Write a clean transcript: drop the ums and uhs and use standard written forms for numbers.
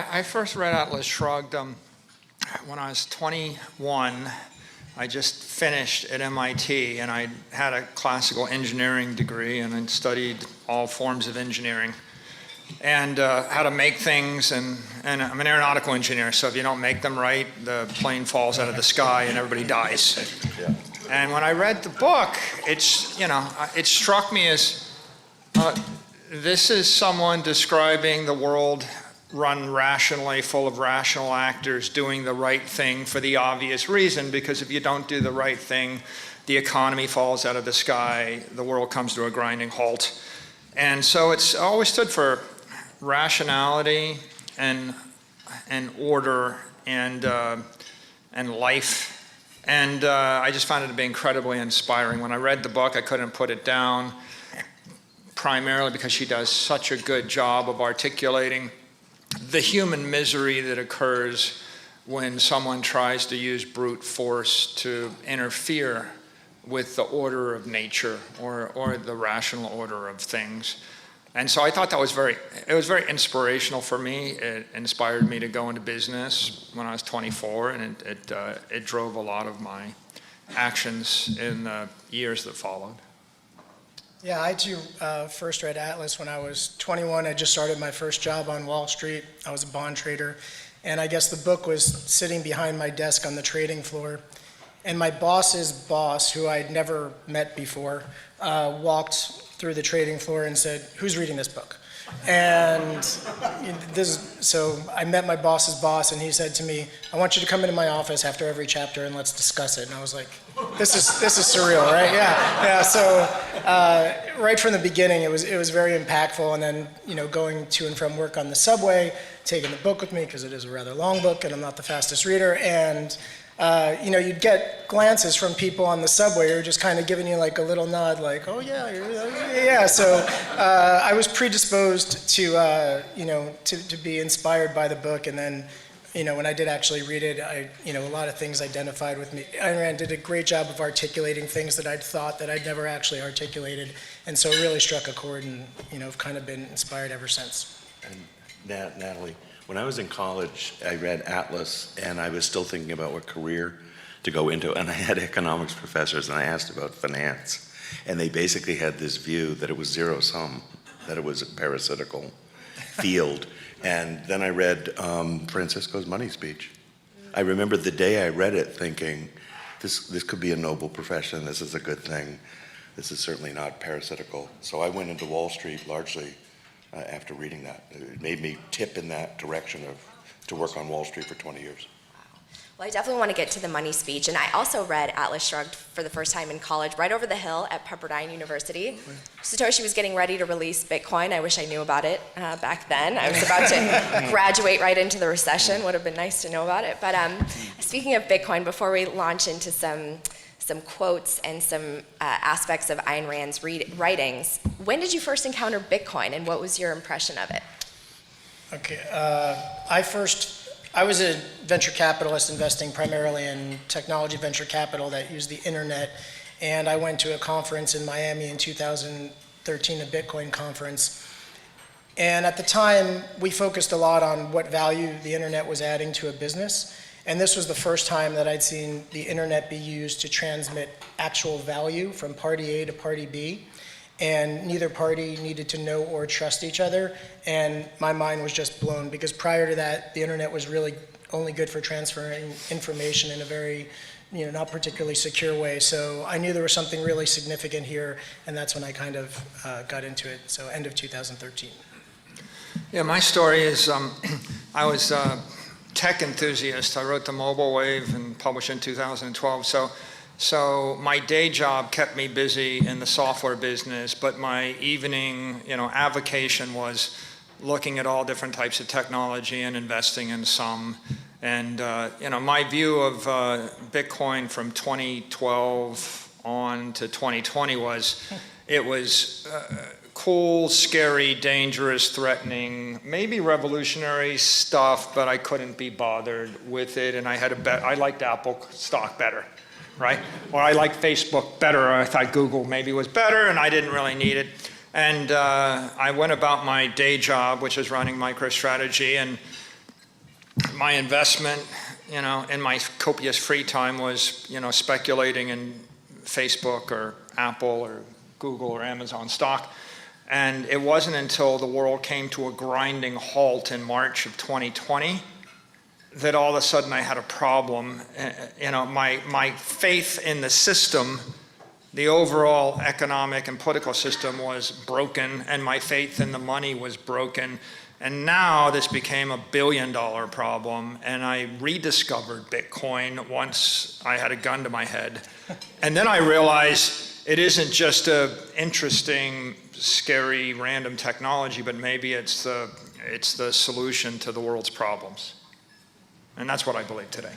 I first read Atlas Shrugged when I was 21. I just finished at MIT, and I had a classical engineering degree, and I studied all forms of engineering and how to make things. And I'm an aeronautical engineer, so if you don't make them right, the plane falls out of the sky and everybody dies. Yeah. And when I read the book, it struck me as this is someone describing the world run rationally, full of rational actors doing the right thing for the obvious reason, because if you don't do the right thing, the economy falls out of the sky, the world comes to a grinding halt. And so it's always stood for rationality and order and life. And I just found it to be incredibly inspiring. When I read the book, I couldn't put it down, primarily because she does such a good job of articulating the human misery that occurs when someone tries to use brute force to interfere with the order of nature or the rational order of things. And so I thought it was very inspirational for me. It inspired me to go into business when I was 24, and it drove a lot of my actions in the years that followed. Yeah, I too first read Atlas when I was 21. I just started my first job on Wall Street. I was a bond trader. And I guess the book was sitting behind my desk on the trading floor. And my boss's boss, who I'd never met before, walked through the trading floor and said, "Who's reading this book?" And so I met my boss's boss, and he said to me, "I want you to come into my office after every chapter and let's discuss it." And I was like, this is surreal, right? Yeah. So right from the beginning, it was very impactful. And then going to and from work on the subway, taking the book with me because it is a rather long book, and I'm not the fastest reader. And you'd get glances from people on the subway who are just kind of giving you like a little nod, like, "Oh yeah, yeah." So I was predisposed to be inspired by the book, and then when I did actually read it, a lot of things identified with me. Ayn Rand did a great job of articulating things that I'd thought that I'd never actually articulated, and so it really struck a chord, and I've kind of been inspired ever since. And Natalie, when I was in college, I read Atlas, and I was still thinking about what career to go into, and I had economics professors, and I asked about finance, and they basically had this view that it was zero-sum, that it was a parasitical field. And then I read Francisco's Money Speech. I remember the day I read it thinking, this could be a noble profession, this is a good thing, this is certainly not parasitical. So I went into Wall Street largely after reading that. It made me tip in that direction to work on Wall Street for 20 years. Well, I definitely want to get to the Money Speech, and I also read Atlas Shrugged for the first time in college, right over the hill at Pepperdine University. Satoshi was getting ready to release Bitcoin. I wish I knew about it back then. I was about to graduate right into the recession. Would have been nice to know about it. But speaking of Bitcoin, before we launch into some quotes and some aspects of Ayn Rand's writings, when did you first encounter Bitcoin, and what was your impression of it? Okay, I was a venture capitalist investing primarily in technology venture capital that used the internet, and I went to a conference in Miami in 2013, a Bitcoin conference. And at the time, we focused a lot on what value the internet was adding to a business. And this was the first time that I'd seen the internet be used to transmit actual value from party A to party B. And neither party needed to know or trust each other. And my mind was just blown, because prior to that, the internet was really only good for transferring information in a very, not particularly secure way. So I knew there was something really significant here, and that's when I kind of got into it. So end of 2013. Yeah, my story is I was a tech enthusiast. I wrote The Mobile Wave and published in 2012. So my day job kept me busy in the software business, but my evening, avocation was looking at all different types of technology and investing in some. And my view of Bitcoin from 2012 on to 2020 was, it was cool, scary, dangerous, threatening, maybe revolutionary stuff, but I couldn't be bothered with it. And I liked Apple stock better. Right? Or I liked Facebook better, or I thought Google maybe was better, and I didn't really need it. And I went about my day job, which is running MicroStrategy, and my investment, in my copious free time was, speculating in Facebook or Apple or Google or Amazon stock. And it wasn't until the world came to a grinding halt in March of 2020 that all of a sudden I had a problem. My faith in the system, the overall economic and political system, was broken, and my faith in the money was broken. And now this became $1 billion problem, and I rediscovered Bitcoin once I had a gun to my head. And then I realized it isn't just a interesting, scary, random technology, but maybe it's the solution to the world's problems. And that's what I believe today.